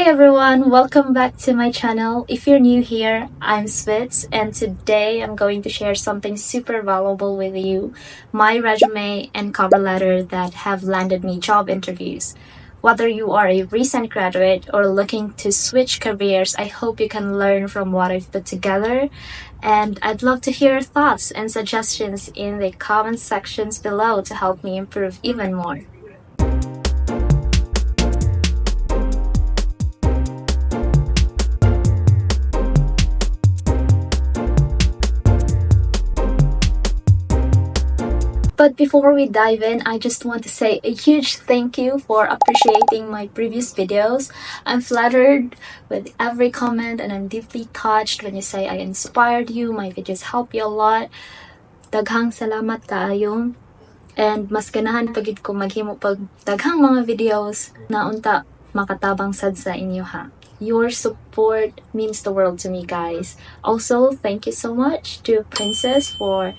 everyone, welcome back to my channel. If you're new here, I'm Switz, and today I'm going to share something super valuable with you, my resume and cover letter that have landed me job interviews. Whether you are a recent graduate or looking to switch careers, I hope you can learn from what I've put together. And I'd love to hear your thoughts and suggestions in the comment sections below to help me improve even more. But before we dive in, I just want to say a huge thank you for appreciating my previous videos. I'm flattered with every comment and I'm deeply touched when you say I inspired you, my videos help you a lot. Daghang salamat kaayo. And mas ganahan pagid ko maghimo pag daghang mga videos na unta makatabang sad sa inyo ha. Your support means the world to me, guys. Also, thank you so much to Princess for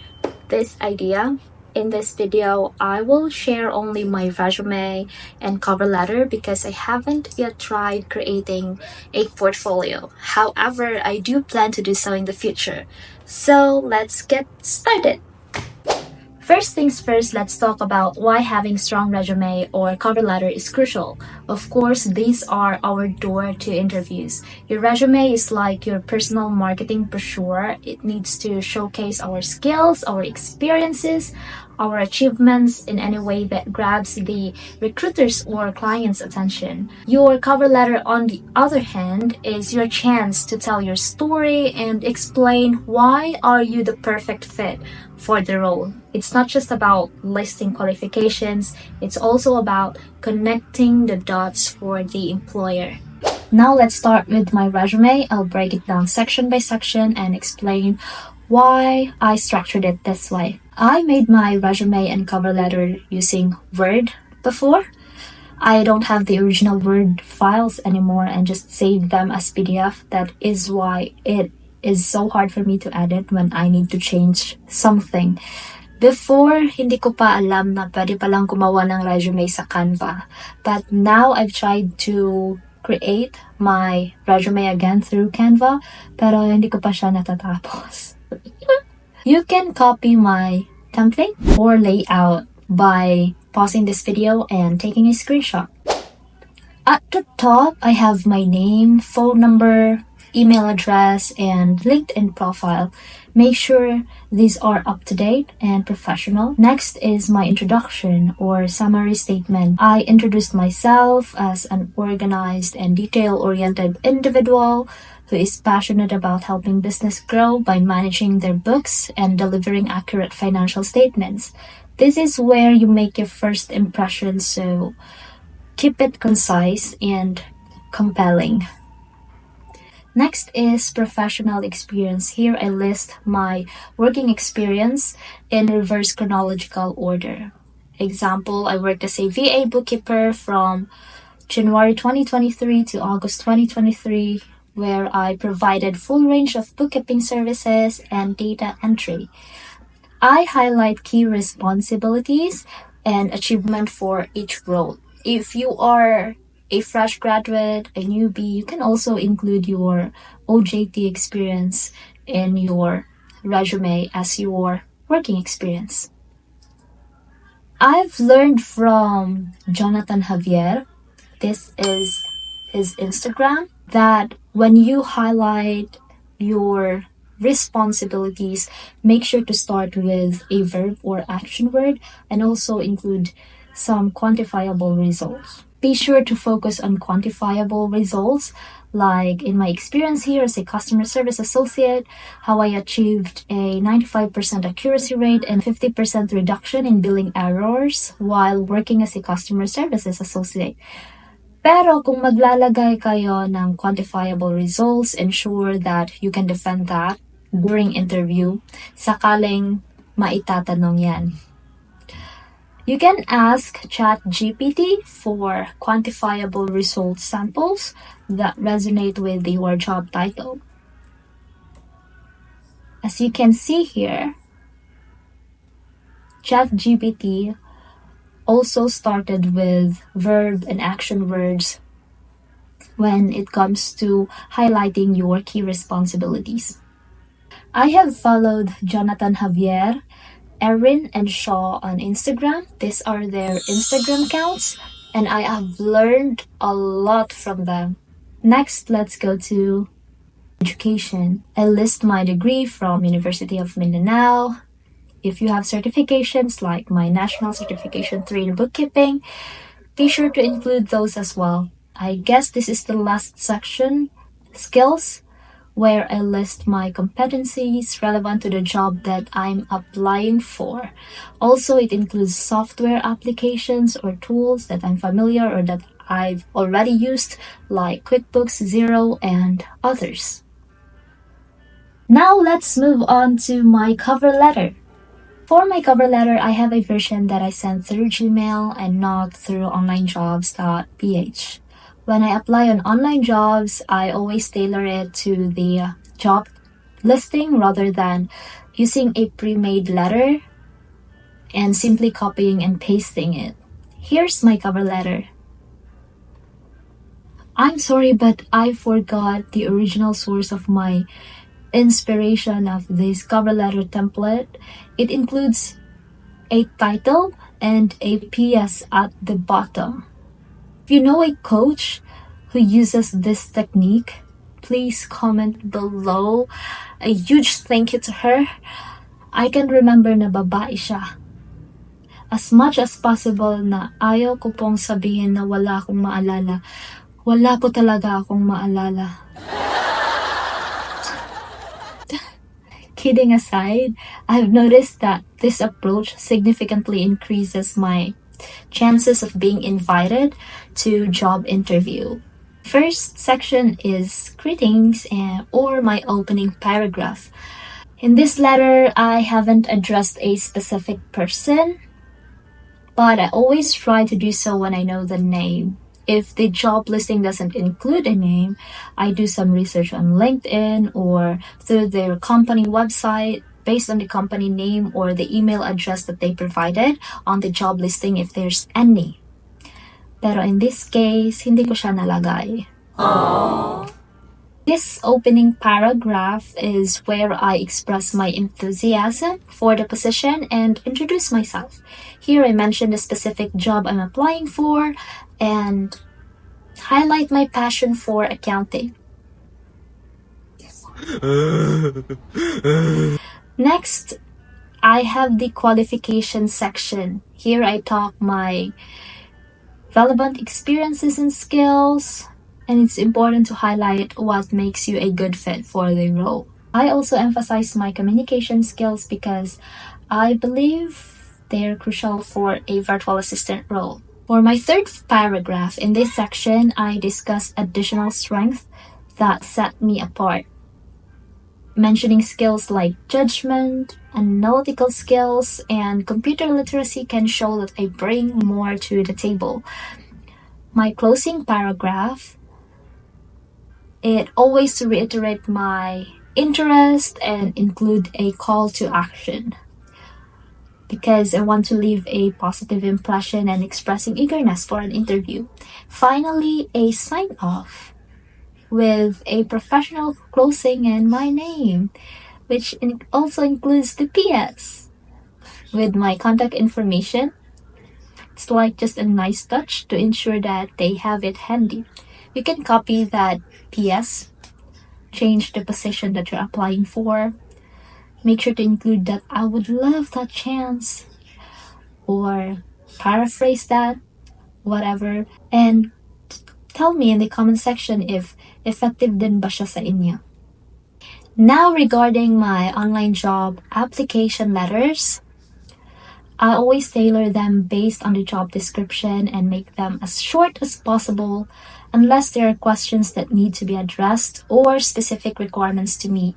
this idea. In this video, I will share only my resume and cover letter because I haven't yet tried creating a portfolio. However, I do plan to do so in the future. So let's get started. First things first, let's talk about why having strong resume or cover letter is crucial. Of course, these are our door to interviews. Your resume is like your personal marketing brochure. It needs to showcase our skills, our experiences, our achievements in any way that grabs the recruiter's or client's attention. Your cover letter, on the other hand, is your chance to tell your story and explain why are you the perfect fit for the role. It's not just about listing qualifications, it's also about connecting the dots for the employer. Now let's start with my resume. I'll break it down section by section and explain why I structured it this way. I made my resume and cover letter using Word before. I don't have the original Word files anymore and just saved them as PDF. That is why it is so hard for me to edit when I need to change something. Before, hindi ko pa alam na pwede palang gumawa ng resume sa Canva. But now I've tried to create my resume again through Canva, pero hindi ko pa siya natatapos. You can copy my template or layout by pausing this video and taking a screenshot. At the top, I have my name, phone number, email address, and LinkedIn profile. Make sure these are up to date and professional. Next is my introduction or summary statement. I introduced myself as an organized and detail-oriented individual who is passionate about helping business grow by managing their books and delivering accurate financial statements. This is where you make your first impression, so keep it concise and compelling. Next is professional experience. Here I list my working experience in reverse chronological order. Example, I worked as a VA bookkeeper from January 2023 to August 2023, where I provided full range of bookkeeping services and data entry. I highlight key responsibilities and achievement for each role. If you are a fresh graduate, a newbie, you can also include your OJT experience in your resume as your working experience. I've learned from Jonathan Javier, this is his Instagram, that when you highlight your responsibilities, make sure to start with a verb or action word and also include some quantifiable results. Be sure to focus on quantifiable results, like in my experience here as a customer service associate, how I achieved a 95% accuracy rate and 50% reduction in billing errors while working as a customer services associate. Pero kung maglalagay kayo ng quantifiable results, ensure that you can defend that during interview, sakaling maitatanong yan. You can ask ChatGPT for quantifiable result samples that resonate with your job title. As you can see here, ChatGPT also started with verb and action words when it comes to highlighting your key responsibilities. I have followed Jonathan Javier, Erin, and Shaw on Instagram. These are their Instagram accounts, and I have learned a lot from them. Next, let's go to education. I list my degree from University of Mindanao. If you have certifications like my National Certification 3 in bookkeeping, be sure to include those as well. I guess this is the last section, skills, where I list my competencies relevant to the job that I'm applying for. Also, it includes software applications or tools that I'm familiar or that I've already used, like QuickBooks, Xero, and others. Now let's move on to my cover letter. For my cover letter, I have a version that I sent through Gmail and not through onlinejobs.ph. When I apply on online jobs, I always tailor it to the job listing rather than using a pre-made letter and simply copying and pasting it. Here's my cover letter. I'm sorry, but I forgot the original source of my inspiration of this cover letter template. It includes a title and a PS at the bottom. If you know a coach who uses this technique, please comment below. A huge thank you to her. I can remember na babae siya. As much as possible na ayaw ko pong sabihin na wala akong maalala. Wala po talaga akong maalala. Kidding aside, I've noticed that this approach significantly increases my chances of being invited to job interview. First section is greetings or my opening paragraph. In this letter, I haven't addressed a specific person, but I always try to do so when I know the name. If the job listing doesn't include a name, I do some research on LinkedIn or through their company website based on the company name or the email address that they provided on the job listing if there's any. Pero in this case, hindi ko siya nalagay. Aww. This opening paragraph is where I express my enthusiasm for the position and introduce myself. Here I mention the specific job I'm applying for and highlight my passion for accounting. Next, I have the qualification section. Here I talk my relevant experiences and skills, and it's important to highlight what makes you a good fit for the role. I also emphasize my communication skills because I believe they're crucial for a virtual assistant role. For my third paragraph in this section, I discuss additional strengths that set me apart. Mentioning skills like judgment, analytical skills, and computer literacy can show that I bring more to the table. My closing paragraph, it always reiterate my interest and include a call to action because I want to leave a positive impression and expressing eagerness for an interview. Finally, a sign off with a professional closing and my name, which also includes the PS with my contact information. It's like just a nice touch to ensure that they have it handy. You can copy that PS, change the position that you're applying for, make sure to include that I would love that chance, or paraphrase that, whatever, and tell me in the comment section if effective din ba siya sa inyo. Now regarding my online job application letters, I always tailor them based on the job description and make them as short as possible unless there are questions that need to be addressed or specific requirements to meet.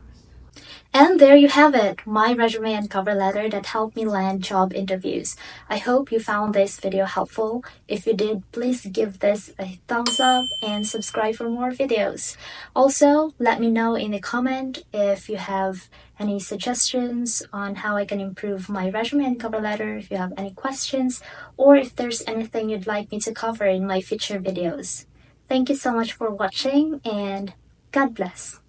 And there you have it, my resume and cover letter that helped me land job interviews. I hope you found this video helpful. If you did, please give this a thumbs up and subscribe for more videos. Also, let me know in the comment if you have any suggestions on how I can improve my resume and cover letter, if you have any questions, or if there's anything you'd like me to cover in my future videos. Thank you so much for watching, and God bless.